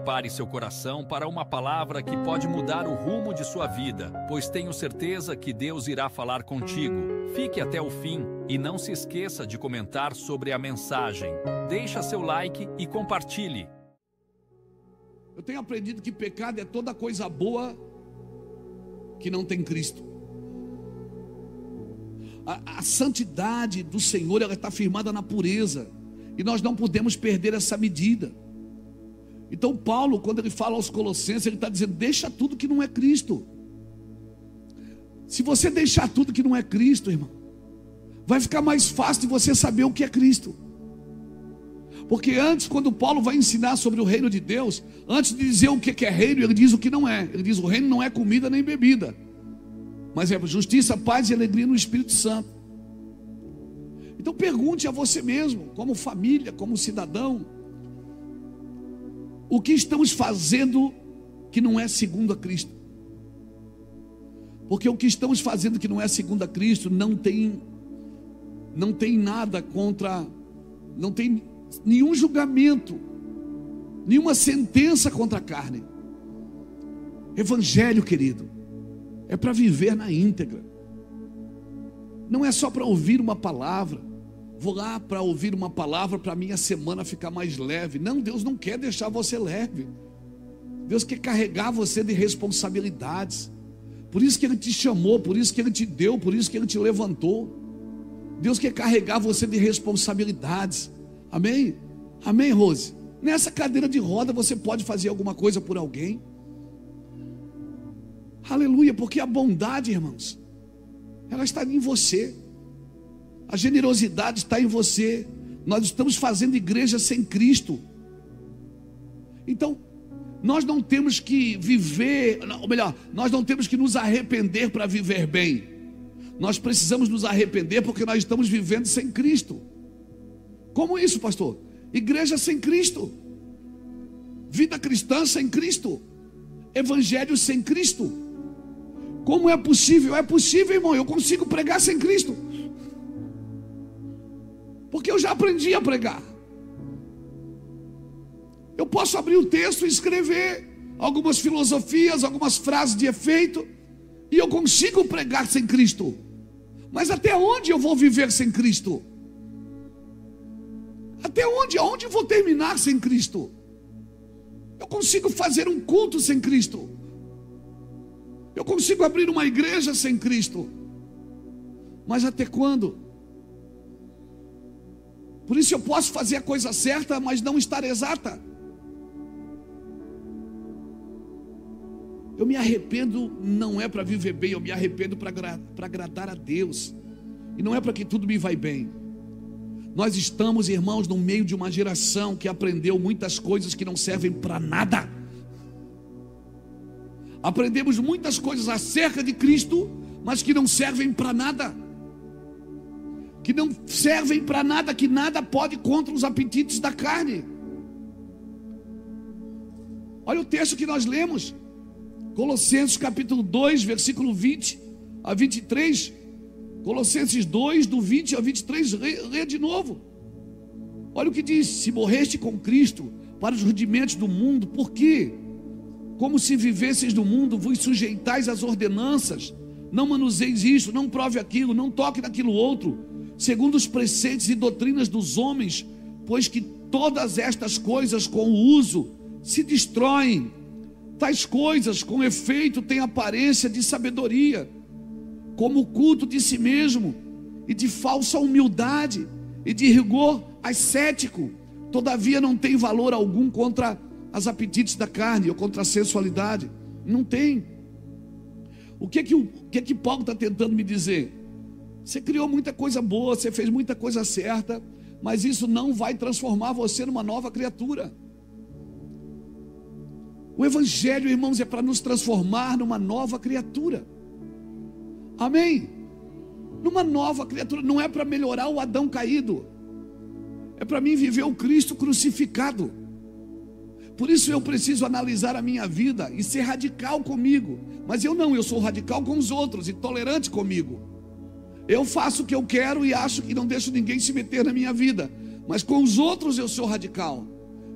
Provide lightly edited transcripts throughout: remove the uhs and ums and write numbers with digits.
prepare seu coração para uma palavra que pode mudar o rumo de sua vida, pois tenho certeza que Deus irá falar contigo. Fique até o fim e não se esqueça de comentar sobre a mensagem. Deixa seu like e compartilhe. Eu tenho aprendido que pecado é toda coisa boa que não tem Cristo. A santidade do Senhor, ela está firmada na pureza, e nós não podemos perder essa medida. Então Paulo, quando ele fala aos Colossenses, ele está dizendo: deixa tudo que não é Cristo. Se você deixar tudo que não é Cristo, irmão, vai ficar mais fácil de você saber o que é Cristo. Porque antes, quando Paulo vai ensinar sobre o reino de Deus, antes de dizer o que é reino, ele diz o que não é. Ele diz: o reino não é comida nem bebida, mas é justiça, paz e alegria no Espírito Santo. Então pergunte a você mesmo, como família, como cidadão, o que estamos fazendo que não é segundo a Cristo? Porque o que estamos fazendo que não é segundo a Cristo não tem nada contra, não tem nenhum julgamento, nenhuma sentença contra a carne. Evangelho, querido, é para viver na íntegra. Não é só para ouvir uma palavra. Vou lá para ouvir uma palavra para a minha semana ficar mais leve. Não, Deus não quer deixar você leve. Deus quer carregar você de responsabilidades. Por isso que Ele te chamou, por isso que Ele te deu, por isso que Ele te levantou. Deus quer carregar você de responsabilidades. Amém? Amém, Rose? Nessa cadeira de roda você pode fazer alguma coisa por alguém. Aleluia, porque a bondade, irmãos, ela está em você. A generosidade está em você. Nós estamos fazendo igreja sem Cristo. Então, nós não temos que viver, ou melhor, nós não temos que nos arrepender para viver bem. Nós precisamos nos arrepender porque nós estamos vivendo sem Cristo. Como isso, pastor? Igreja sem Cristo, vida cristã sem Cristo, evangelho sem Cristo. Como é possível? É possível, irmão. Eu consigo pregar sem Cristo, porque eu já aprendi a pregar. Eu posso abrir o texto e escrever algumas filosofias, algumas frases de efeito, e eu consigo pregar sem Cristo. Mas até onde eu vou viver sem Cristo? Até onde? Aonde eu vou terminar sem Cristo? Eu consigo fazer um culto sem Cristo. Eu consigo abrir uma igreja sem Cristo. Mas até quando? Por isso eu posso fazer a coisa certa, mas não estar exata. Eu me arrependo, não é para viver bem, eu me arrependo para agradar a Deus. E não é para que tudo me vai bem. Nós estamos, irmãos, no meio de uma geração que aprendeu muitas coisas que não servem para nada. Aprendemos muitas coisas acerca de Cristo, mas que não servem para nada. Que não servem para nada, que nada pode contra os apetites da carne. Olha o texto que nós lemos, Colossenses capítulo 2, versículo 20 a 23. Colossenses 2, do 20 a 23, lê de novo. Olha o que diz: se morreste com Cristo para os rudimentos do mundo, por quê? Como se vivesseis no mundo, vos sujeitais às ordenanças. Não manuseis isto, não prove aquilo, não toque naquilo outro, segundo os preceitos e doutrinas dos homens, pois que todas estas coisas com o uso se destroem. Tais coisas com efeito têm aparência de sabedoria, como o culto de si mesmo, e de falsa humildade, e de rigor ascético. Todavia não tem valor algum contra as apetites da carne, ou contra a sensualidade. Não tem. O que que Paulo está tentando me dizer? Você criou muita coisa boa, você fez muita coisa certa, mas isso não vai transformar você numa nova criatura. O evangelho, irmãos, é para nos transformar numa nova criatura. Amém? Numa nova criatura. Não é para melhorar o Adão caído, é para mim viver o Cristo crucificado. Por isso eu preciso analisar a minha vida e ser radical comigo. Mas eu sou radical com os outros e tolerante comigo. Eu faço o que eu quero e acho que não deixo ninguém se meter na minha vida. Mas com os outros eu sou radical.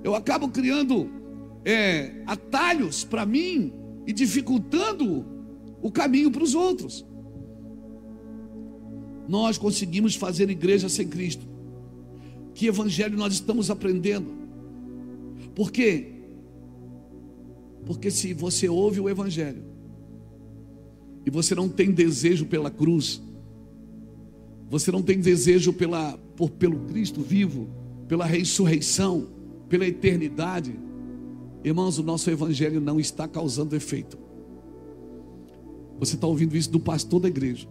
Eu acabo criando atalhos para mim e dificultando o caminho para os outros. Nós conseguimos fazer igreja sem Cristo. Que evangelho nós estamos aprendendo? Por quê? Porque se você ouve o evangelho e você não tem desejo pela cruz, você não tem desejo pelo Cristo vivo, pela ressurreição, pela eternidade, irmãos, o nosso evangelho não está causando efeito. Você está ouvindo isso do pastor da igreja.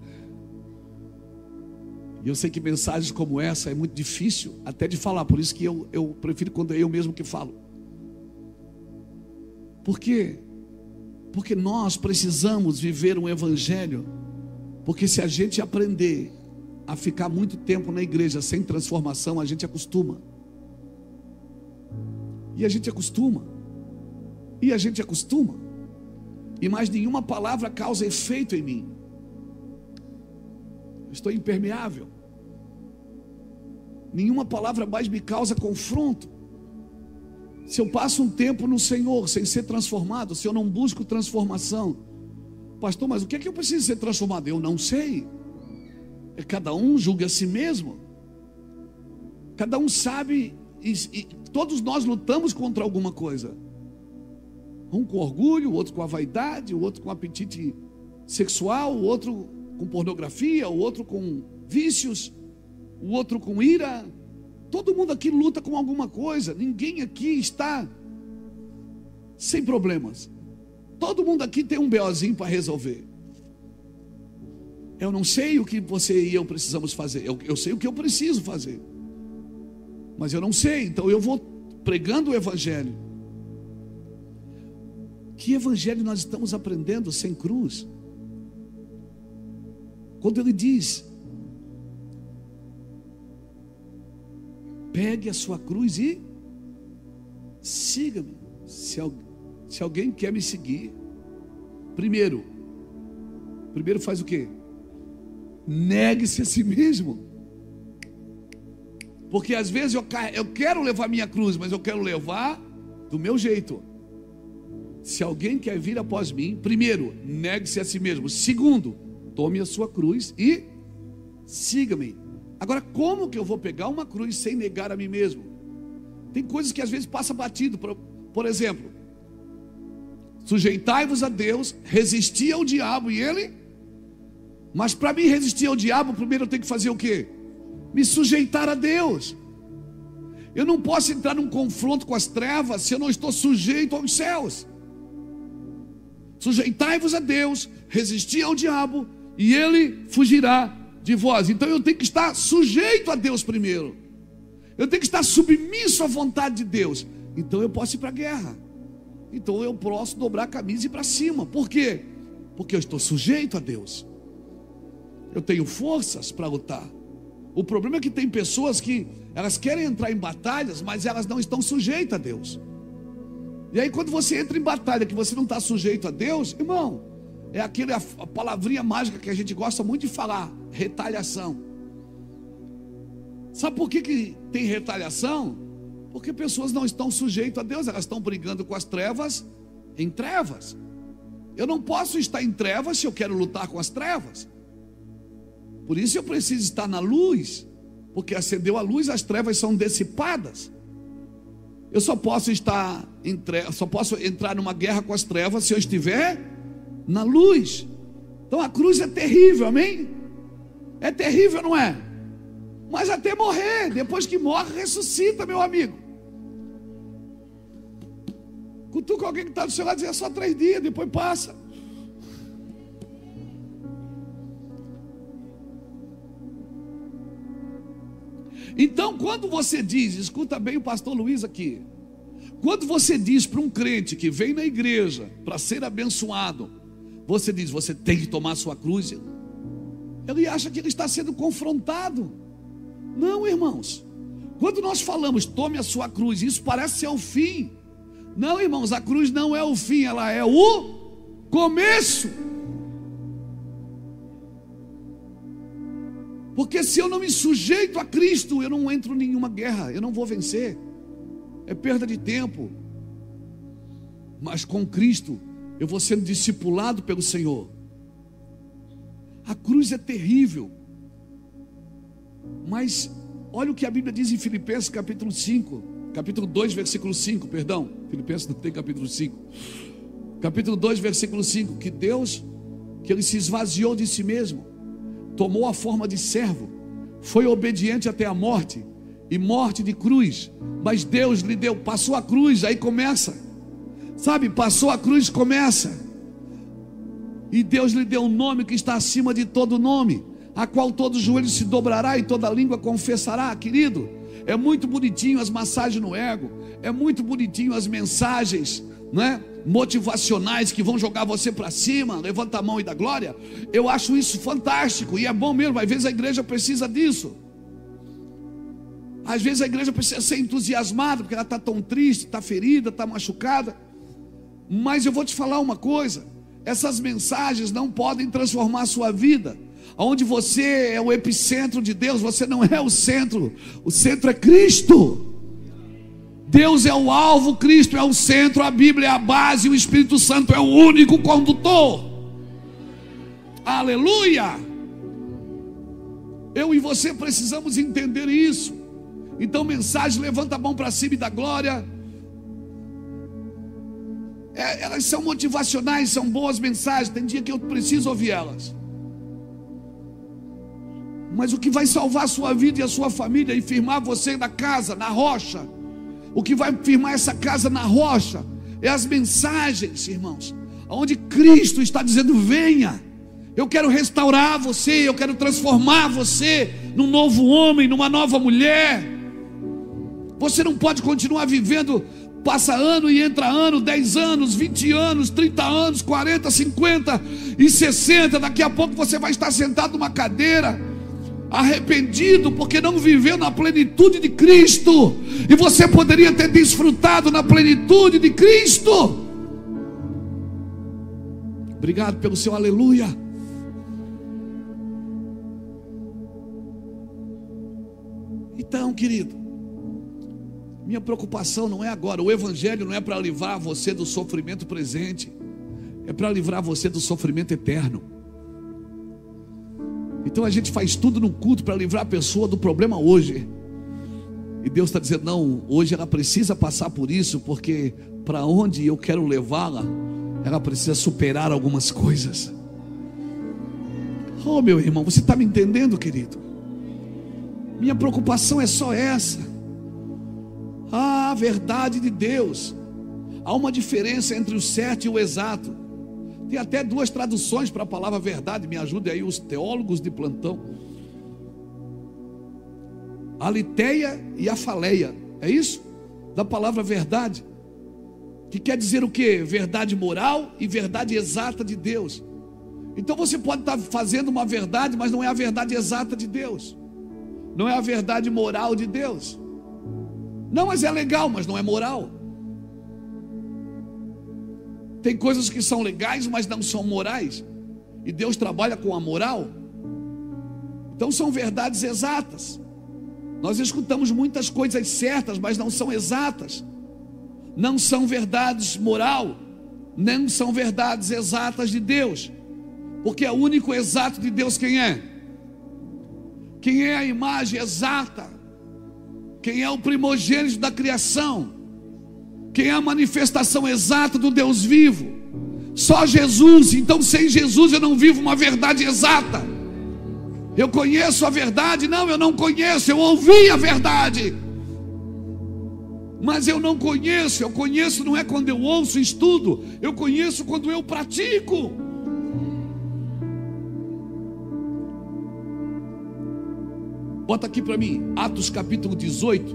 E eu sei que mensagens como essa é muito difícil até de falar, por isso que eu prefiro quando é eu mesmo que falo. Por quê? Porque nós precisamos viver um evangelho, porque se a gente aprender a ficar muito tempo na igreja sem transformação, a gente acostuma. E a gente acostuma. E a gente acostuma. E mais nenhuma palavra causa efeito em mim. Eu estou impermeável. Nenhuma palavra mais me causa confronto. Se eu passo um tempo no Senhor sem ser transformado, se eu não busco transformação, pastor, mas o que é que eu preciso ser transformado? Eu não sei. Cada um julga a si mesmo. Cada um sabe, e todos nós lutamos contra alguma coisa. Um com orgulho, o outro com a vaidade, o outro com apetite sexual, o outro com pornografia, o outro com vícios, o outro com ira. Todo mundo aqui luta com alguma coisa. Ninguém aqui está sem problemas. Todo mundo aqui tem um BOzinho para resolver. Eu não sei o que você e eu precisamos fazer. Eu sei o que eu preciso fazer, mas eu não sei. Então eu vou pregando o evangelho. Que evangelho nós estamos aprendendo sem cruz? Quando ele diz: pegue a sua cruz e siga-me. Se alguém quer me seguir, primeiro faz o quê? Negue-se a si mesmo. Porque às vezes eu quero levar minha cruz, mas eu quero levar do meu jeito. Se alguém quer vir após mim, primeiro, negue-se a si mesmo. Segundo, tome a sua cruz e siga-me. Agora, como que eu vou pegar uma cruz sem negar a mim mesmo? Tem coisas que às vezes passa batido. Por exemplo, sujeitai-vos a Deus, resisti ao diabo e ele... Mas para mim resistir ao diabo, primeiro eu tenho que fazer o quê? Me sujeitar a Deus. Eu não posso entrar num confronto com as trevas se eu não estou sujeito aos céus. Sujeitai-vos a Deus, resisti ao diabo e ele fugirá de vós. Então eu tenho que estar sujeito a Deus primeiro. Eu tenho que estar submisso à vontade de Deus. Então eu posso ir para a guerra. Então eu posso dobrar a camisa e ir para cima. Por quê? Porque eu estou sujeito a Deus. Eu tenho forças para lutar. O problema é que tem pessoas que elas querem entrar em batalhas, mas elas não estão sujeitas a Deus. E aí quando você entra em batalha que você não está sujeito a Deus, irmão, é a palavrinha mágica que a gente gosta muito de falar: retaliação. Sabe por que tem retaliação? Porque pessoas não estão sujeitas a Deus, elas estão brigando com as trevas em trevas. Eu não posso estar em trevas se eu quero lutar com as trevas. Por isso eu preciso estar na luz, porque acendeu a luz, as trevas são dissipadas. Eu só posso estar em trevas, só posso entrar numa guerra com as trevas se eu estiver na luz. Então a cruz é terrível, amém? É terrível, não é? Mas até morrer, depois que morre, ressuscita, meu amigo. Cutuca alguém que está do seu lado e diz: é só 3 dias, depois passa. Então, quando você diz, escuta bem o pastor Luiz aqui, quando você diz para um crente que vem na igreja para ser abençoado, você diz: você tem que tomar a sua cruz, ele acha que ele está sendo confrontado. Não, irmãos, quando nós falamos tome a sua cruz, isso parece ser o fim. Não, irmãos, a cruz não é o fim, ela é o começo. Porque se eu não me sujeito a Cristo, eu não entro em nenhuma guerra, eu não vou vencer. É perda de tempo. mas com Cristo eu vou sendo discipulado pelo Senhor. A cruz é terrível, mas olha o que a Bíblia diz em Filipenses capítulo 2, versículo 5, perdão, Filipenses não tem capítulo 5, capítulo 2, versículo 5, que Deus, que Ele se esvaziou de si mesmo, tomou a forma de servo, foi obediente até a morte, e morte de cruz, mas Deus lhe deu, passou a cruz, aí começa, sabe, passou a cruz, começa, e Deus lhe deu um nome que está acima de todo nome, a qual todo joelho se dobrará e toda língua confessará. Querido, é muito bonitinho as massagens no ego, é muito bonitinho as mensagens, né, motivacionais que vão jogar você para cima, levanta a mão e dá glória. Eu acho isso fantástico e é bom mesmo. Às vezes a igreja precisa disso. Às vezes a igreja precisa ser entusiasmada porque ela está tão triste, está ferida, está machucada. Mas eu vou te falar uma coisa: essas mensagens não podem transformar a sua vida. Onde você é o epicentro de Deus, você não é o centro é Cristo. Deus é o alvo, Cristo é o centro, a Bíblia é a base, o Espírito Santo é o único condutor. Aleluia! Eu e você precisamos entender isso. Então, mensagem, levanta a mão para cima e dá glória. Elas são motivacionais, são boas mensagens. Tem dia que eu preciso ouvir elas. Mas o que vai salvar a sua vida e a sua família e firmar você na casa, na rocha, o que vai firmar essa casa na rocha é as mensagens, irmãos, onde Cristo está dizendo: venha, eu quero restaurar você, eu quero transformar você num novo homem, numa nova mulher. Você não pode continuar vivendo, passa ano e entra ano, 10 anos, 20 anos, 30 anos, 40, 50 e 60, daqui a pouco você vai estar sentado numa cadeira, arrependido porque não viveu na plenitude de Cristo, e você poderia ter desfrutado na plenitude de Cristo. Obrigado pelo seu aleluia. Então, querido, minha preocupação não é agora. O evangelho não é para livrar você do sofrimento presente, é para livrar você do sofrimento eterno. Então a gente faz tudo no culto para livrar a pessoa do problema hoje. E Deus está dizendo: não, hoje ela precisa passar por isso, porque para onde eu quero levá-la, ela precisa superar algumas coisas. Oh, meu irmão, você está me entendendo, querido? Minha preocupação é só essa. A verdade de Deus. Há uma diferença entre o certo e o exato. Tem até 2 traduções para a palavra verdade. Me ajudem aí os teólogos de plantão. A Aletheia e a Faleia. É isso? Da palavra verdade. Que quer dizer o quê? Verdade moral e verdade exata de Deus. Então você pode estar fazendo uma verdade, mas não é a verdade exata de Deus. Não é a verdade moral de Deus. Não, mas é legal, mas não é moral. Tem coisas que são legais, mas não são morais. E Deus trabalha com a moral. Então são verdades exatas. Nós escutamos muitas coisas certas, mas não são exatas. Não são verdades moral, nem são verdades exatas de Deus. Porque é o único exato de Deus quem é? Quem é a imagem exata? Quem é o primogênito da criação? Quem é a manifestação exata do Deus vivo? Só Jesus. Então sem Jesus eu não vivo uma verdade exata. Eu conheço a verdade? Não, eu não conheço. Eu ouvi a verdade, mas eu não conheço. Eu conheço não é quando eu ouço e estudo. Eu conheço quando eu pratico. Bota aqui para mim Atos capítulo 18.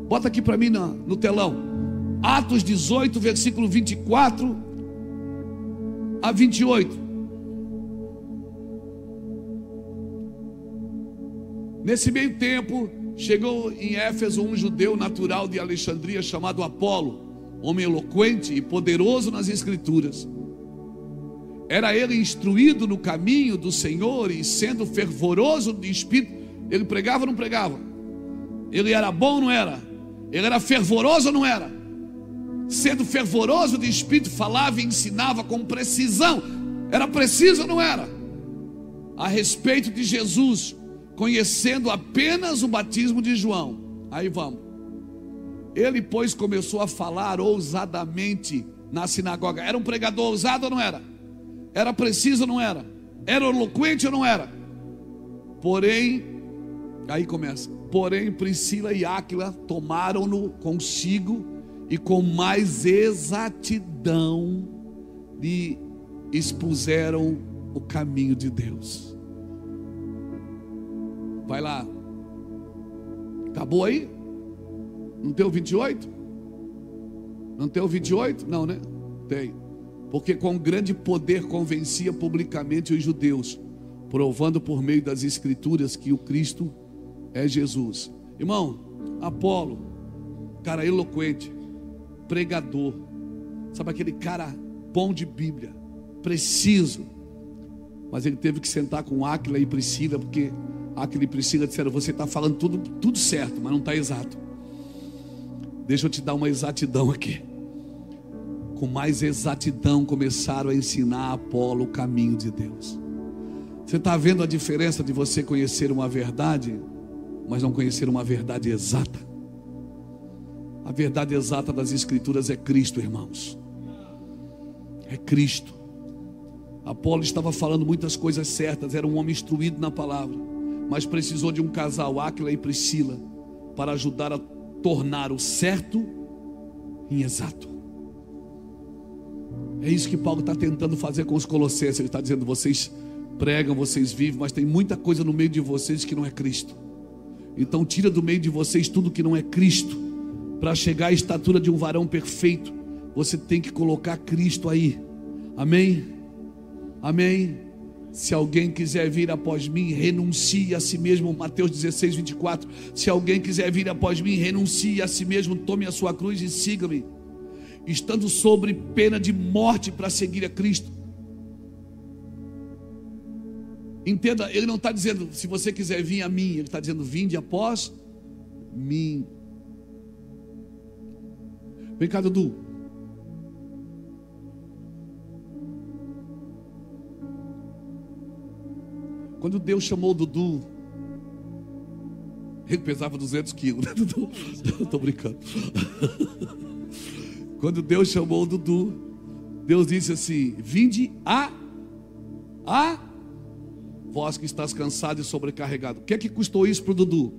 Bota aqui para mim no telão. Atos 18, versículo 24 a 28. Nesse meio tempo, chegou em Éfeso um judeu natural de Alexandria chamado Apolo, homem eloquente e poderoso nas Escrituras. Era ele instruído no caminho do Senhor e sendo fervoroso de espírito. Ele pregava ou não pregava? Ele era bom ou não era? Ele era fervoroso ou não era? sendo fervoroso de espírito, falava e ensinava com precisão. Era preciso ou não era? A respeito de Jesus, conhecendo apenas o batismo de João. Aí vamos. Ele, pois, começou a falar ousadamente na sinagoga. Era um pregador ousado ou não era? Era preciso ou não era? Era eloquente ou não era? Porém, aí começa. Porém, Priscila e Áquila tomaram-no consigo e com mais exatidão lhe expuseram o caminho de Deus. Vai lá. Acabou aí? Não tem o 28? Não tem o 28? Não, né? Tem. Porque com grande poder convencia publicamente os judeus, provando por meio das escrituras que o Cristo é Jesus. Irmão, Apolo, cara eloquente, pregador, sabe aquele cara bom de Bíblia, preciso. Mas ele teve que sentar com Áquila e Priscila, porque Áquila e Priscila disseram: você está falando tudo certo, mas não está exato. Deixa eu te dar uma exatidão aqui. Com mais exatidão começaram a ensinar a Apolo o caminho de Deus. Você está vendo a diferença de você conhecer uma verdade, mas não conhecer uma verdade exata? A verdade exata das Escrituras é Cristo, irmãos. É Cristo. Apolo estava falando muitas coisas certas, era um homem instruído na palavra, mas precisou de um casal, Áquila e Priscila, para ajudar a tornar o certo em exato. É isso que Paulo está tentando fazer com os colossenses. Ele está dizendo: vocês pregam, vocês vivem, mas tem muita coisa no meio de vocês que não é Cristo. Então tira do meio de vocês tudo que não é Cristo. Para chegar à estatura de um varão perfeito, você tem que colocar Cristo aí. Amém? Amém? Se alguém quiser vir após mim, renuncie a si mesmo. Mateus 16, 24. Se alguém quiser vir após mim, renuncie a si mesmo, tome a sua cruz e siga-me, estando sobre pena de morte para seguir a Cristo. Entenda, ele não está dizendo se você quiser vir a mim, ele está dizendo: vinde após mim. Vem cá, Dudu. Quando Deus chamou o Dudu, ele pesava 200 quilos, né, Dudu? Estou brincando. Quando Deus chamou o Dudu, Deus disse assim: vinde a vós que estás cansado e sobrecarregado. O que é que custou isso para o Dudu?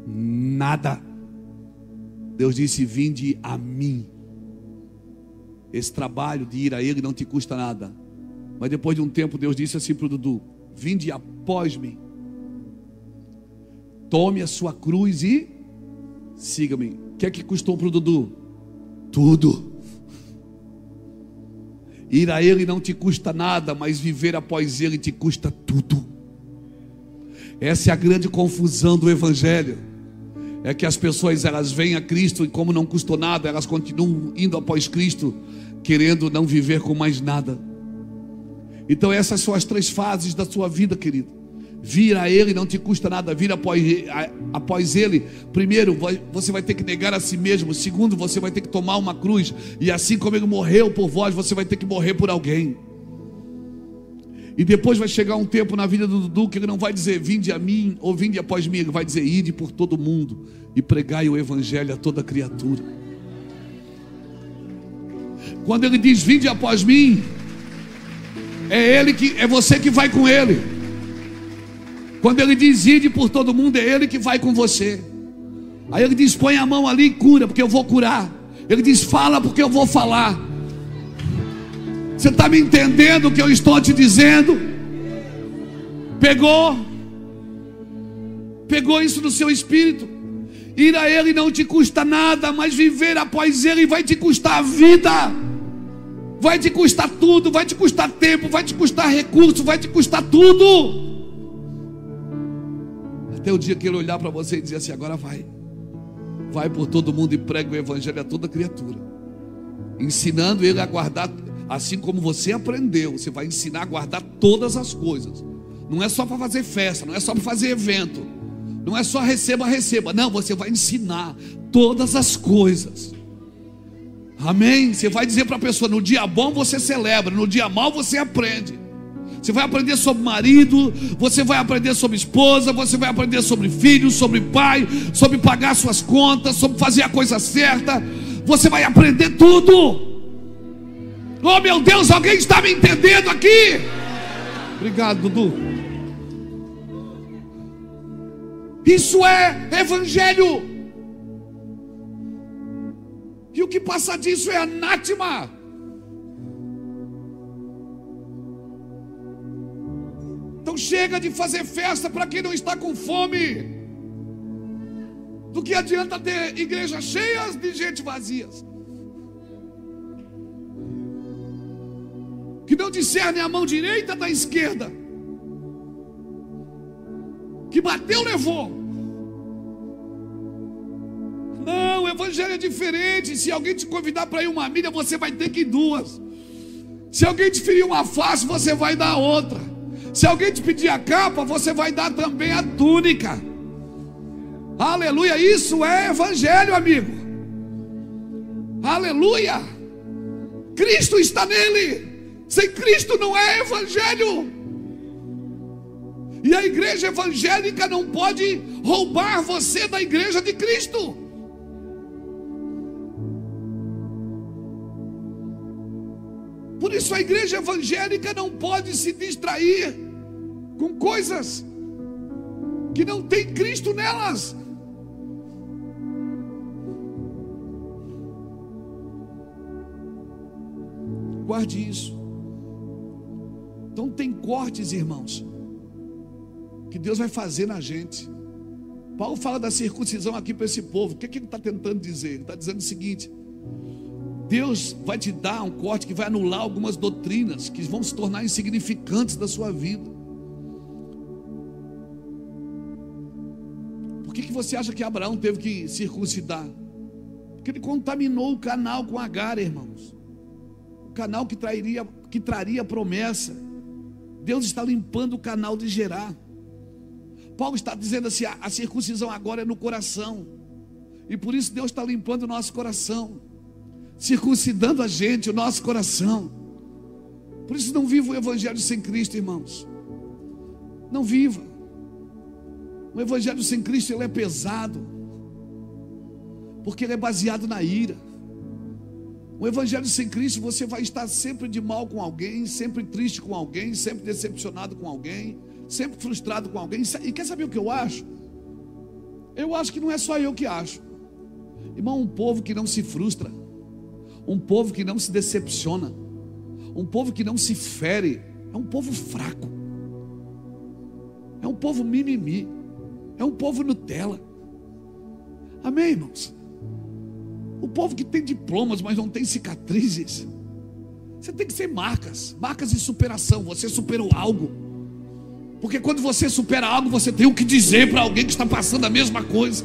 Nada. Deus disse: vinde a mim. Esse trabalho de ir a Ele não te custa nada. Mas depois de um tempo Deus disse assim para o Dudu: vinde após mim, tome a sua cruz e siga-me. O que é que custou para o Dudu? Tudo. Ir a Ele não te custa nada, mas viver após Ele te custa tudo. Essa é a grande confusão do Evangelho. É que as pessoas, elas vêm a Cristo e como não custou nada, elas continuam indo após Cristo, querendo não viver com mais nada. Então essas são as 3 fases da sua vida, querido. Vir a Ele não te custa nada. Vir após Ele, primeiro você vai ter que negar a si mesmo. Segundo, você vai ter que tomar uma cruz. E assim como Ele morreu por vós, você vai ter que morrer por alguém. E depois vai chegar um tempo na vida do Dudu que Ele não vai dizer: vinde a mim ou vinde após mim. Ele vai dizer: ide por todo mundo e pregai o Evangelho a toda criatura. Quando Ele diz: vinde após mim, é você que vai com Ele. Quando Ele diz: ide por todo mundo, é Ele que vai com você. Aí Ele diz: põe a mão ali e cura, porque eu vou curar. Ele diz: fala, porque eu vou falar. Você está me entendendo o que eu estou te dizendo? Pegou isso no seu espírito? Ir a Ele não te custa nada, mas viver após Ele vai te custar a vida. Vai te custar tudo, vai te custar tempo, vai te custar recurso, vai te custar tudo. Até o dia que Ele olhar para você e dizer assim: agora vai por todo mundo e prega o Evangelho a toda criatura, ensinando ele a guardar, assim como você aprendeu. Você vai ensinar a guardar todas as coisas. Não é só para fazer festa, não é só para fazer evento, não é só receba. Não, você vai ensinar todas as coisas. Amém? Você vai dizer para a pessoa: no dia bom você celebra, no dia mau você aprende. Você vai aprender sobre marido, você vai aprender sobre esposa, você vai aprender sobre filho, sobre pai, sobre pagar suas contas, sobre fazer a coisa certa. Você vai aprender tudo. Oh meu Deus, alguém está me entendendo aqui? Obrigado, Dudu. Isso é evangelho. E o que passa disso é anátema. Então chega de fazer festa para quem não está com fome. Do que adianta ter igrejas cheias de gente vazias, que não discernem a mão direita da esquerda, que bateu, levou. Não, o evangelho é diferente. Se alguém te convidar para ir uma milha, você vai ter que ir duas. Se alguém te ferir uma face, você vai dar outra. Se alguém te pedir a capa, você vai dar também a túnica. Aleluia, isso é evangelho, amigo. Aleluia. Cristo está nele. Sem Cristo não é evangelho. E a igreja evangélica não pode roubar você da igreja de Cristo. Por isso a igreja evangélica não pode se distrair com coisas que não tem Cristo nelas. Guarde isso. Então tem cortes, irmãos, que Deus vai fazer na gente. Paulo fala da circuncisão aqui para esse povo. O que ele está tentando dizer? Ele está dizendo o seguinte: Deus vai te dar um corte que vai anular algumas doutrinas que vão se tornar insignificantes da sua vida. Por que você acha que Abraão teve que circuncidar? Porque ele contaminou o canal com Agar, irmãos. O canal que traria promessa. Deus está limpando o canal de Gerar. Paulo está dizendo assim: a circuncisão agora é no coração. E por isso Deus está limpando o nosso coração, circuncidando a gente, o nosso coração. Por isso não viva o evangelho sem Cristo, irmãos. Não viva. O evangelho sem Cristo, ele é pesado, porque ele é baseado na ira. O evangelho sem Cristo, você vai estar sempre de mal com alguém, sempre triste com alguém, sempre decepcionado com alguém, sempre frustrado com alguém. E quer saber o que eu acho? Eu acho que não é só eu que acho, irmão. Um povo que não se frustra, um povo que não se decepciona, um povo que não se fere, é um povo fraco, é um povo mimimi, é um povo Nutella. Amém, irmãos? O povo que tem diplomas, mas não tem cicatrizes. Você tem que ser marcas de superação. Você superou algo, porque quando você supera algo, você tem o que dizer para alguém que está passando a mesma coisa.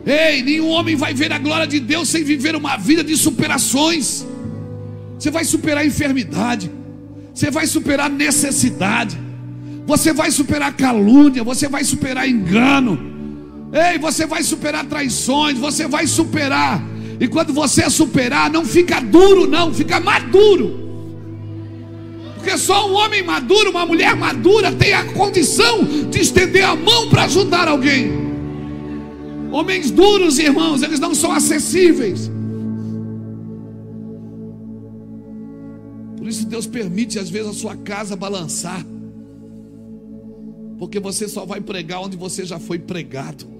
Ei, nenhum homem vai ver a glória de Deus sem viver uma vida de superações. Você vai superar a enfermidade, você vai superar necessidade, você vai superar calúnia, você vai superar engano. Ei, você vai superar traições, você vai superar. E quando você superar, não fica duro não, fica maduro. Porque só um homem maduro, uma mulher madura tem a condição de estender a mão para ajudar alguém. Homens duros, irmãos, eles não são acessíveis. Por isso Deus permite às vezes a sua casa balançar, porque você só vai pregar onde você já foi pregado.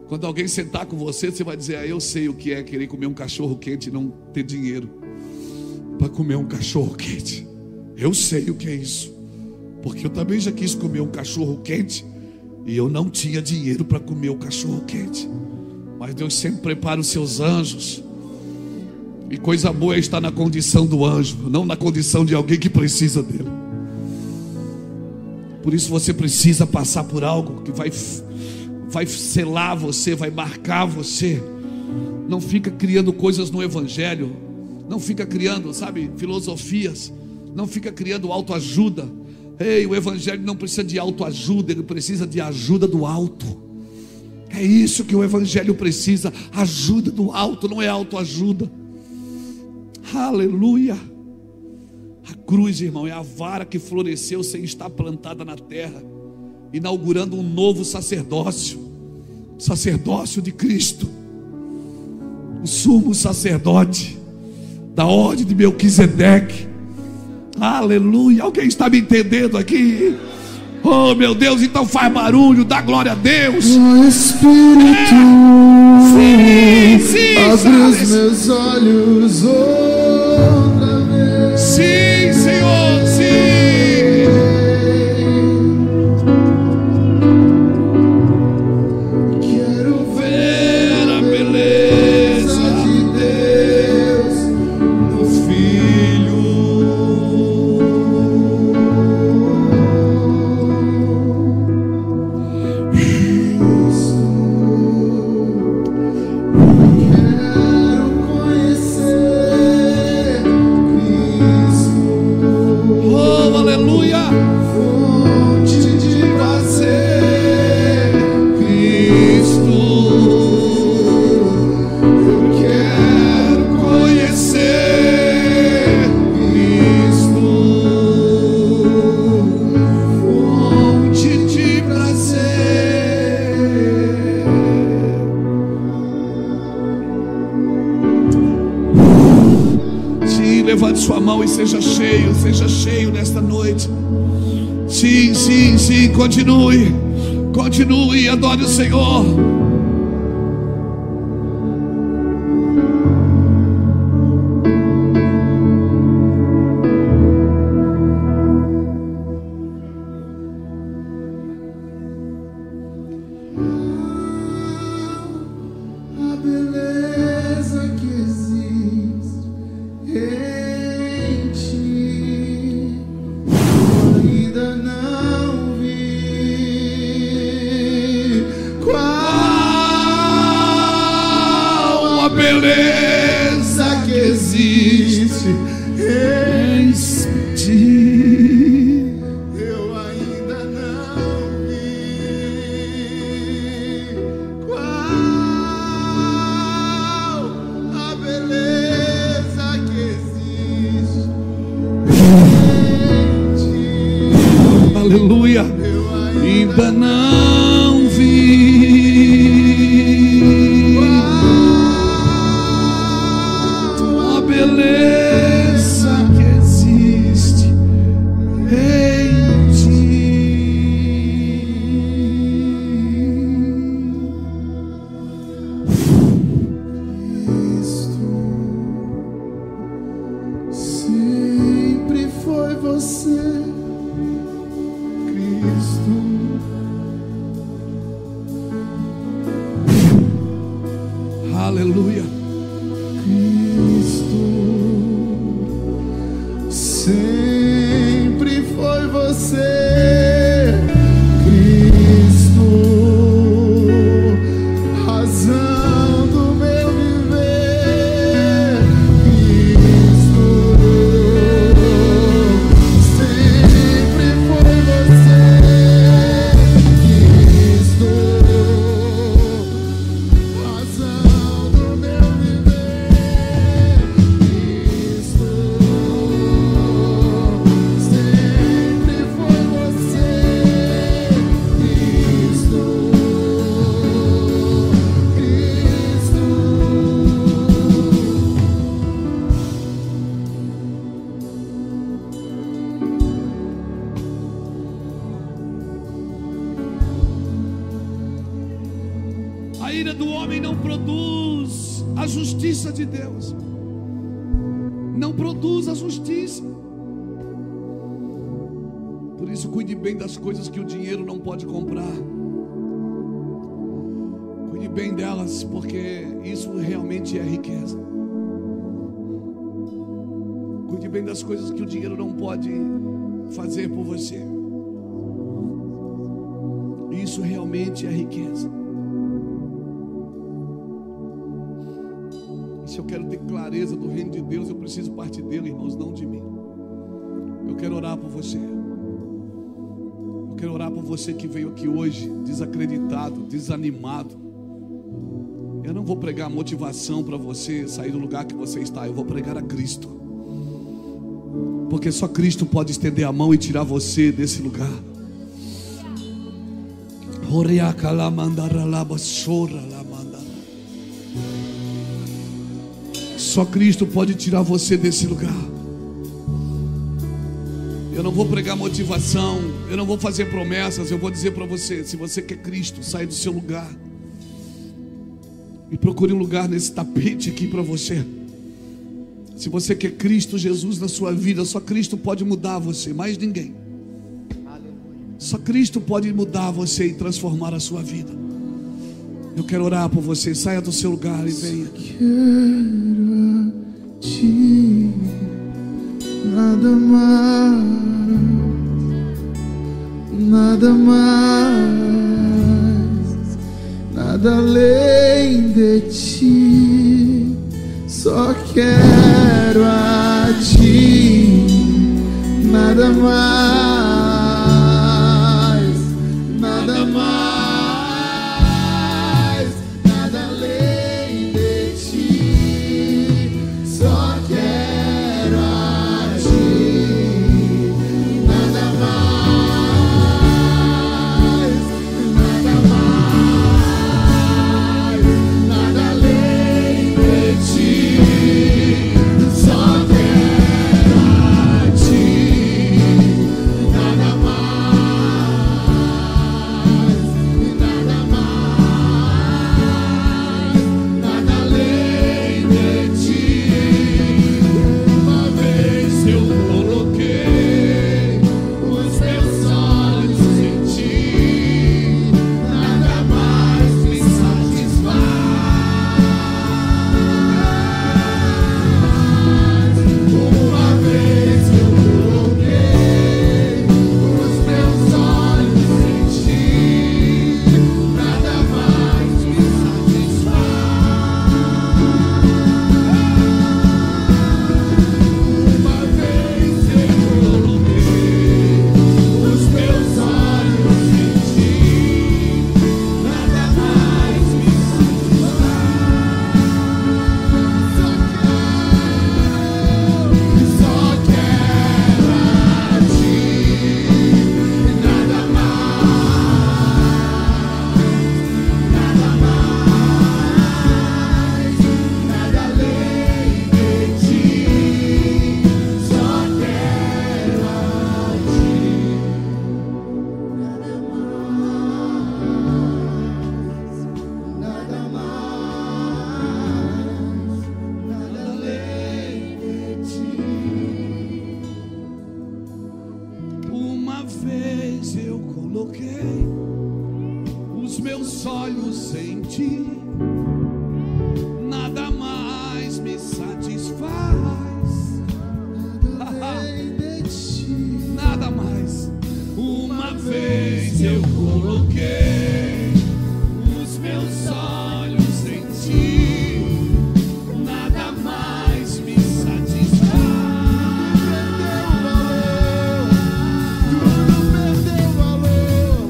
Quando alguém sentar com você, você vai dizer: eu sei o que é querer comer um cachorro quente e não ter dinheiro para comer um cachorro quente. Eu sei o que é isso, porque eu também já quis comer um cachorro quente e eu não tinha dinheiro para comer o cachorro quente. Mas Deus sempre prepara os seus anjos. E coisa boa é estar na condição do anjo, não na condição de alguém que precisa dele. Por isso você precisa passar por algo que vai selar você, vai marcar você. Não fica criando coisas no evangelho, não fica criando, filosofias, não fica criando autoajuda. Ei, o evangelho não precisa de autoajuda, ele precisa de ajuda do alto. É isso que o evangelho precisa, ajuda do alto, não é autoajuda. Aleluia. A cruz, irmão, é a vara que floresceu sem estar plantada na terra, inaugurando um novo sacerdócio, sacerdócio de Cristo, o sumo sacerdote da ordem de Melquisedeque. Aleluia. Alguém está me entendendo aqui? Oh meu Deus, então faz barulho, dá glória a Deus. O Espírito, sim, abre os meus olhos outra vez. Sim, Senhor, sim. Quero Ver a beleza de Deus do Filho. Quero conhecer Cristo, Oh, aleluia. fonte de Prazer, Cristo. eu quero Conhecer Cristo, fonte de prazer. Sim, levante sua mão e seja cheio nesta noite. Sim, sim, sim, continue, continue, adore o Senhor. a beleza que existe em ti. Eu ainda não vi qual A beleza que existe em ti. eu ainda não vi qual a beleza que existe em ti. Aleluia. Eu Ainda não vi a beleza que existe em ti. Cristo sempre foi você, Cristo. Aleluia. Cristo sempre foi você, Cristo, razão do meu viver, Cristo sempre foi você, Cristo, razão do meu viver, Cristo sempre foi você, Cristo, Cristo. A ira do homem não produz a justiça de Deus. Não produz a justiça. Por isso, cuide bem das coisas que o dinheiro não pode comprar. Cuide bem delas, porque isso realmente é riqueza. Cuide bem das coisas que o dinheiro não pode fazer por você. Isso realmente é riqueza. Se eu quero ter clareza do reino de Deus, eu preciso partir dele, irmãos, não de mim. Eu quero orar por você. Eu quero orar por você que veio aqui hoje desacreditado, desanimado. Eu não vou pregar motivação para você sair do lugar que você está. Eu vou pregar a Cristo, porque só Cristo pode estender a mão e tirar você desse lugar. Só Cristo pode tirar você desse lugar. Eu não vou pregar motivação, eu não vou fazer promessas. Eu vou dizer para você: se você quer Cristo, sai do seu lugar e procure um lugar nesse tapete aqui para você. Se você quer Cristo Jesus na sua vida, só Cristo pode mudar você, mais ninguém. Só Cristo pode mudar você e transformar a sua vida. Eu quero orar por você. Saia do seu lugar e venha. Quero a ti, nada mais, nada mais, nada além de ti. Só quero a ti, nada mais, nada mais, nada além de ti. Só quero a ti, nada mais, nada mais, nada além de ti. Só quero a ti, nada mais, nada mais, nada além de ti. Uma vez eu coloquei os meus olhos em ti, nada mais me satisfaz. Uma vez eu coloquei os meus olhos em ti, nada mais me satisfaz. Uma vez eu coloquei os meus olhos em ti, nada mais me satisfaz. Só quero a ti, nada mais, nada mais, nada além de ti. Só quero a ti, nada mais, nada mais, nada além de ti. Uma vez eu coloquei os meus olhos em ti, nada mais me satisfaz. Além de ti. Nada mais. Uma vez eu coloquei os meus olhos em ti, nada mais me satisfaz. Tudo perdeu valor.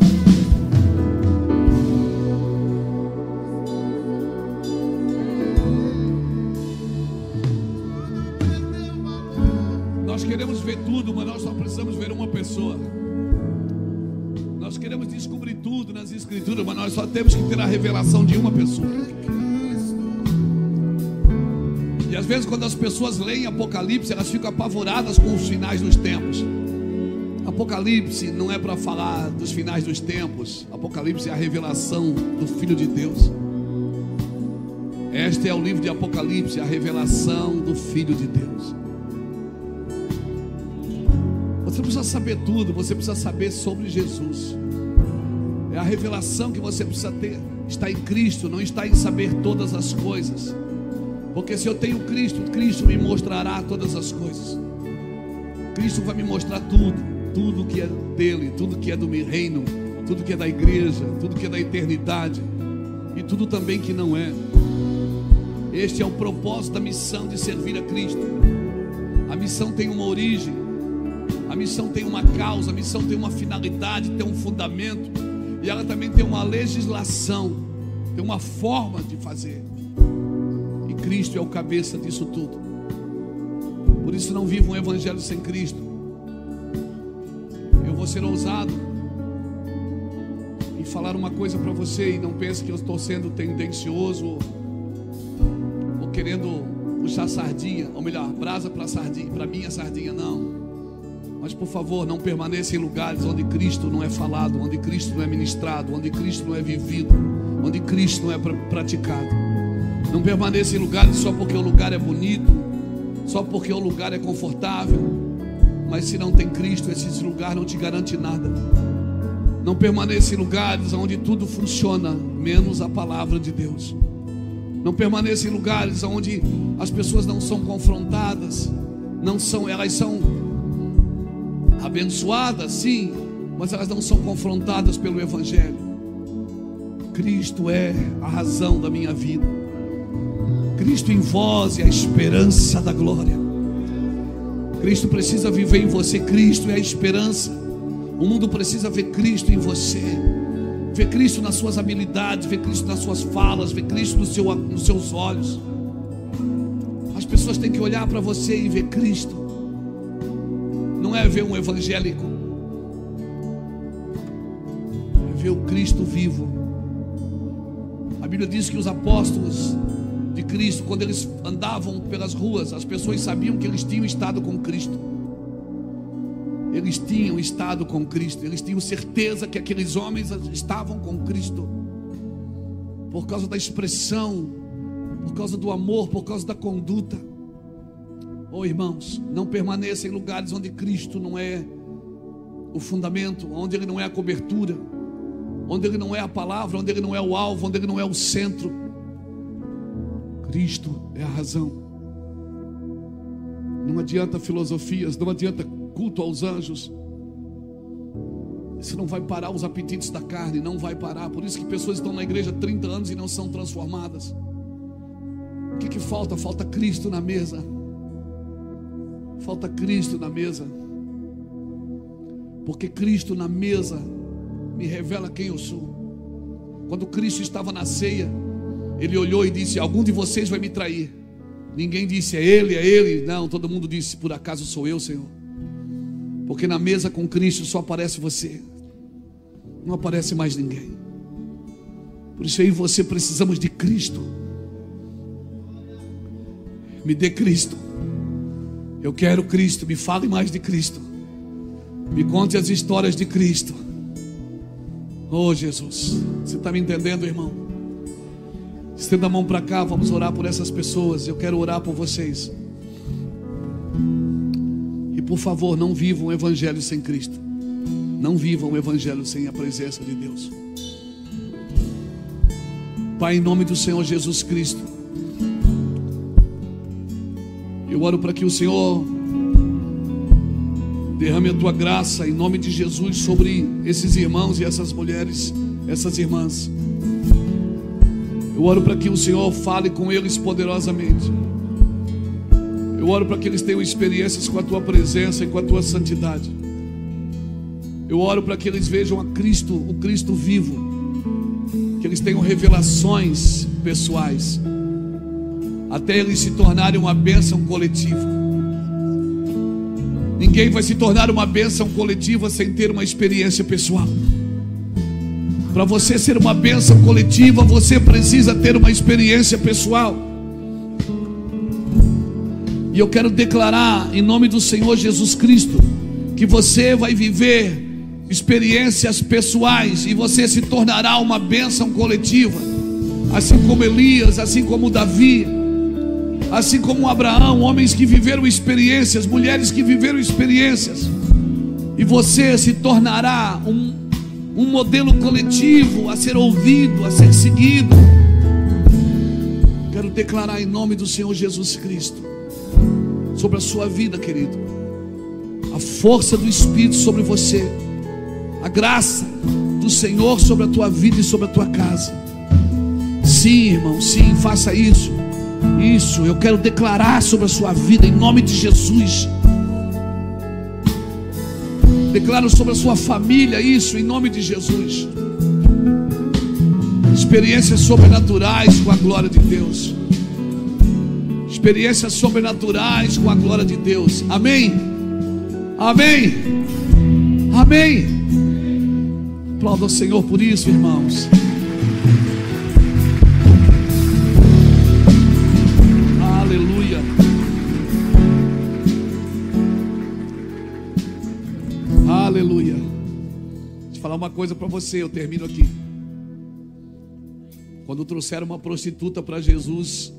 Nós queremos ver tudo, mas nós só precisamos ver uma pessoa. Nós queremos descobrir tudo nas Escrituras, mas nós só temos que ter a revelação de uma pessoa. E às vezes, quando as pessoas leem Apocalipse, elas ficam apavoradas com os finais dos tempos. Apocalipse não é para falar dos finais dos tempos. Apocalipse é a revelação do Filho de Deus. Este é o livro de Apocalipse, a revelação do Filho de Deus. Você precisa saber tudo, você precisa saber sobre Jesus. É a revelação que você precisa ter. Está em Cristo, não está em saber todas as coisas. Porque se eu tenho Cristo, Cristo me mostrará todas as coisas. Cristo vai me mostrar tudo, tudo que é dele, tudo que é do meu reino, tudo que é da igreja, tudo que é da eternidade e tudo também que não é. Este é o propósito da missão de servir a Cristo. A missão tem uma origem. A missão tem uma causa, a missão tem uma finalidade, tem um fundamento, e ela também tem uma legislação, tem uma forma de fazer. E Cristo é o cabeça disso tudo. Por isso não viva um evangelho sem Cristo. Eu vou ser ousado em falar uma coisa para você, e não pense que eu estou sendo tendencioso ou querendo puxar sardinha, ou melhor, brasa para sardinha, para minha sardinha, não. Mas por favor, não permaneça em lugares onde Cristo não é falado, onde Cristo não é ministrado, onde Cristo não é vivido, onde Cristo não é praticado. Não permaneça em lugares só porque o lugar é bonito, só porque o lugar é confortável. Mas se não tem Cristo, esse lugar não te garante nada. Não permaneça em lugares onde tudo funciona, menos a palavra de Deus. Não permaneça em lugares onde as pessoas não são confrontadas, elas são abençoadas, sim, mas elas não são confrontadas pelo Evangelho. Cristo é a razão da minha vida. Cristo em vós é a esperança da glória. Cristo precisa viver em você. Cristo é a esperança. O mundo precisa ver Cristo em você, ver Cristo nas suas habilidades, ver Cristo nas suas falas, ver Cristo nos seus olhos. As pessoas têm que olhar para você e ver Cristo. Não é ver um evangélico, é ver o Cristo vivo. A Bíblia diz que os apóstolos de Cristo, quando eles andavam pelas ruas, as pessoas sabiam que eles tinham estado com Cristo. Eles tinham estado com Cristo, eles tinham certeza que aqueles homens estavam com Cristo, por causa da expressão, por causa do amor, por causa da conduta. Oh irmãos, não permaneça em lugares onde Cristo não é o fundamento, onde Ele não é a cobertura, onde Ele não é a palavra, onde Ele não é o alvo, onde Ele não é o centro. Cristo é a razão. Não adianta filosofias, não adianta culto aos anjos. Isso não vai parar os apetites da carne, não vai parar. Por isso que pessoas estão na igreja há 30 anos e não são transformadas. O que falta? Falta Cristo na mesa. Falta Cristo na mesa. Porque Cristo na mesa me revela quem eu sou. Quando Cristo estava na ceia, Ele olhou e disse: algum de vocês vai me trair. Ninguém disse: é ele. Não, todo mundo disse: por acaso sou eu, Senhor. Porque na mesa com Cristo só aparece você, não aparece mais ninguém. Por isso eu e você precisamos de Cristo. Me dê Cristo. Eu quero Cristo. Me fale mais de Cristo. Me conte as histórias de Cristo. Oh Jesus, você está me entendendo, irmão? Estenda a mão para cá, vamos orar por essas pessoas. Eu quero orar por vocês. E por favor, não vivam um evangelho sem Cristo. Não vivam um evangelho sem a presença de Deus. Pai, em nome do Senhor Jesus Cristo, eu oro para que o Senhor derrame a tua graça em nome de Jesus sobre esses irmãos e essas mulheres, essas irmãs. Eu oro para que o Senhor fale com eles poderosamente. Eu oro para que eles tenham experiências com a tua presença e com a tua santidade. Eu oro para que eles vejam a Cristo, o Cristo vivo. Que eles tenham revelações pessoais, até eles se tornarem uma bênção coletiva. Ninguém vai se tornar uma bênção coletiva sem ter uma experiência pessoal. Para você ser uma bênção coletiva, você precisa ter uma experiência pessoal. E eu quero declarar em nome do Senhor Jesus Cristo que você vai viver experiências pessoais e você se tornará uma bênção coletiva, assim como Elias, assim como Davi, assim como Abraão, homens que viveram experiências, mulheres que viveram experiências. E você se tornará um modelo coletivo a ser ouvido, a ser seguido. Quero declarar em nome do Senhor Jesus Cristo sobre a sua vida, querido, a força do Espírito sobre você, a graça do Senhor sobre a tua vida e sobre a tua casa. Sim, irmão, sim, faça isso. Isso, eu quero declarar sobre a sua vida em nome de Jesus. Declaro sobre a sua família isso em nome de Jesus. Experiências sobrenaturais com a glória de Deus. Experiências sobrenaturais com a glória de Deus. Amém? Amém? Amém? Aplauda o Senhor por isso, irmãos. Aleluia. Aleluia. Deixa eu falar uma coisa para você, eu termino aqui. Quando trouxeram uma prostituta para Jesus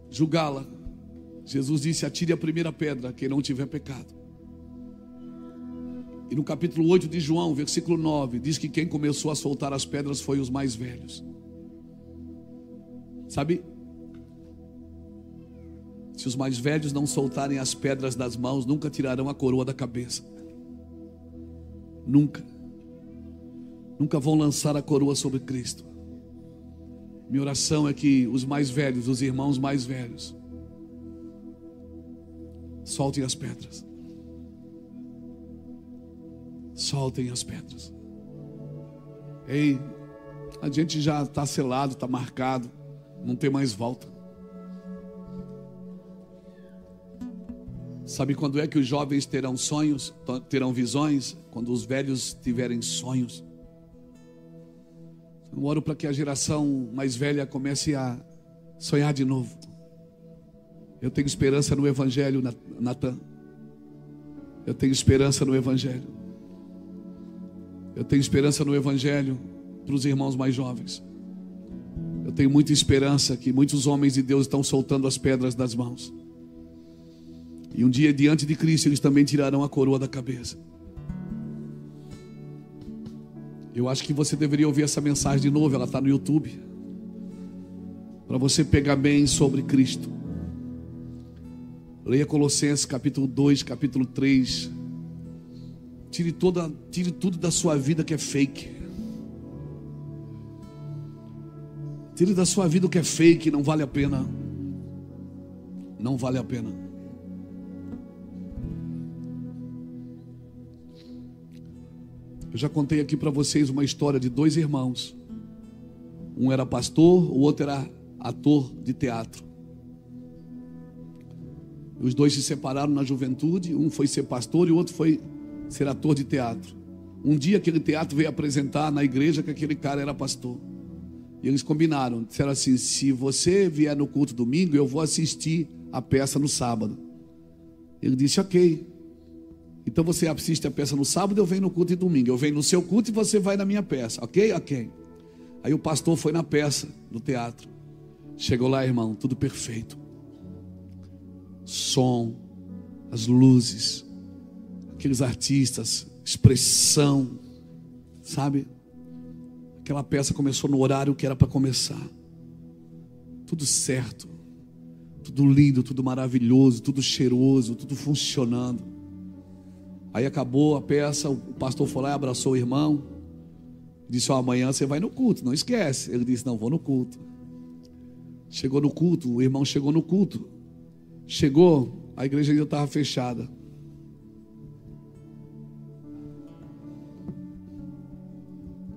julgá-la, Jesus disse: atire a primeira pedra quem não tiver pecado. E no capítulo 8 de João, versículo 9, diz que quem começou a soltar as pedras foi os mais velhos. Sabe? Se os mais velhos não soltarem as pedras das mãos, nunca tirarão a coroa da cabeça. Nunca. Nunca vão lançar a coroa sobre Cristo. Minha oração é que os mais velhos, os irmãos mais velhos, soltem as pedras. Soltem as pedras. Ei, a gente já está selado, está marcado, não tem mais volta. Sabe quando é que os jovens terão sonhos, terão visões? Quando os velhos tiverem sonhos. Eu oro para que a geração mais velha comece a sonhar de novo. Eu tenho esperança no Evangelho, Natan. Eu tenho esperança no Evangelho. Eu tenho esperança no Evangelho para os irmãos mais jovens. Eu tenho muita esperança que muitos homens de Deus estão soltando as pedras das mãos. E um dia diante de Cristo eles também tirarão a coroa da cabeça. Eu acho que você deveria ouvir essa mensagem de novo, ela está no YouTube. Para você pegar bem sobre Cristo. Leia Colossenses capítulo 2, capítulo 3. Tire tudo da sua vida que é fake. Tire da sua vida o que é fake, não vale a pena. Não vale a pena. Eu já contei aqui para vocês uma história de dois irmãos. Um era pastor, o outro era ator de teatro. Os dois se separaram na juventude. Um foi ser pastor e o outro foi ser ator de teatro. Um dia aquele teatro veio apresentar na igreja que aquele cara era pastor. E eles combinaram, disseram assim: se você vier no culto domingo, eu vou assistir a peça no sábado. Ele disse: ok. Então você assiste a peça no sábado, eu venho no culto de domingo. Eu venho no seu culto e você vai na minha peça. Ok? Ok. Aí o pastor foi na peça, no teatro. Chegou lá, irmão, tudo perfeito. Som, as luzes, aqueles artistas, expressão, sabe? Aquela peça começou no horário que era para começar. Tudo certo, tudo lindo, tudo maravilhoso, tudo cheiroso, tudo funcionando. Aí acabou a peça, o pastor foi lá e abraçou o irmão. Disse: ó, amanhã você vai no culto, não esquece. Ele disse: não, vou no culto. Chegou no culto, o irmão chegou no culto. Chegou, a igreja ainda estava fechada.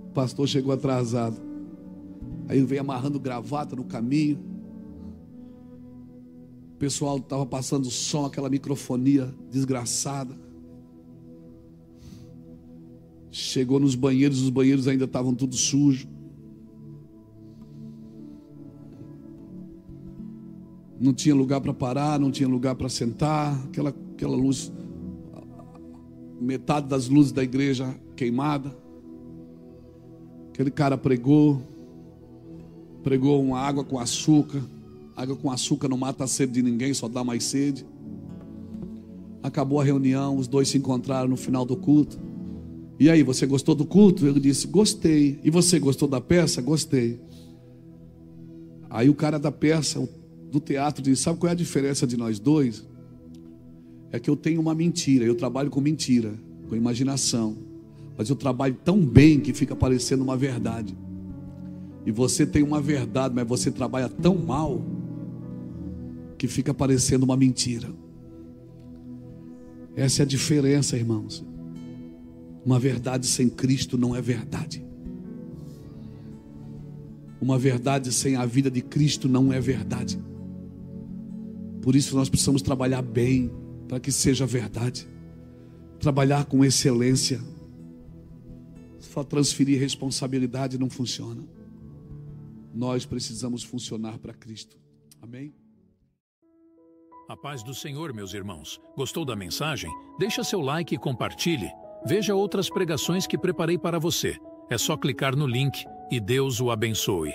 O pastor chegou atrasado. Aí ele veio amarrando gravata no caminho. O pessoal estava passando som, aquela microfonia desgraçada. Chegou nos banheiros, os banheiros ainda estavam tudo sujos. Não tinha lugar para parar, não tinha lugar para sentar. Aquela luz, metade das luzes da igreja queimada. Aquele cara pregou uma água com açúcar. Água com açúcar não mata a sede de ninguém, só dá mais sede. Acabou a reunião, os dois se encontraram no final do culto. E aí, você gostou do culto? Ele disse: gostei. E você gostou da peça? Gostei. Aí o cara da peça, do teatro, disse: sabe qual é a diferença de nós dois? É que eu tenho uma mentira, eu trabalho com mentira, com imaginação. Mas eu trabalho tão bem que fica parecendo uma verdade. E você tem uma verdade, mas você trabalha tão mal que fica parecendo uma mentira. Essa é a diferença, irmãos. Uma verdade sem Cristo não é verdade. Uma verdade sem a vida de Cristo não é verdade. Por isso nós precisamos trabalhar bem para que seja verdade. Trabalhar com excelência. Só transferir responsabilidade não funciona. Nós precisamos funcionar para Cristo. Amém? A paz do Senhor, meus irmãos. Gostou da mensagem? Deixa seu like e compartilhe. Veja outras pregações que preparei para você. É só clicar no link e Deus o abençoe.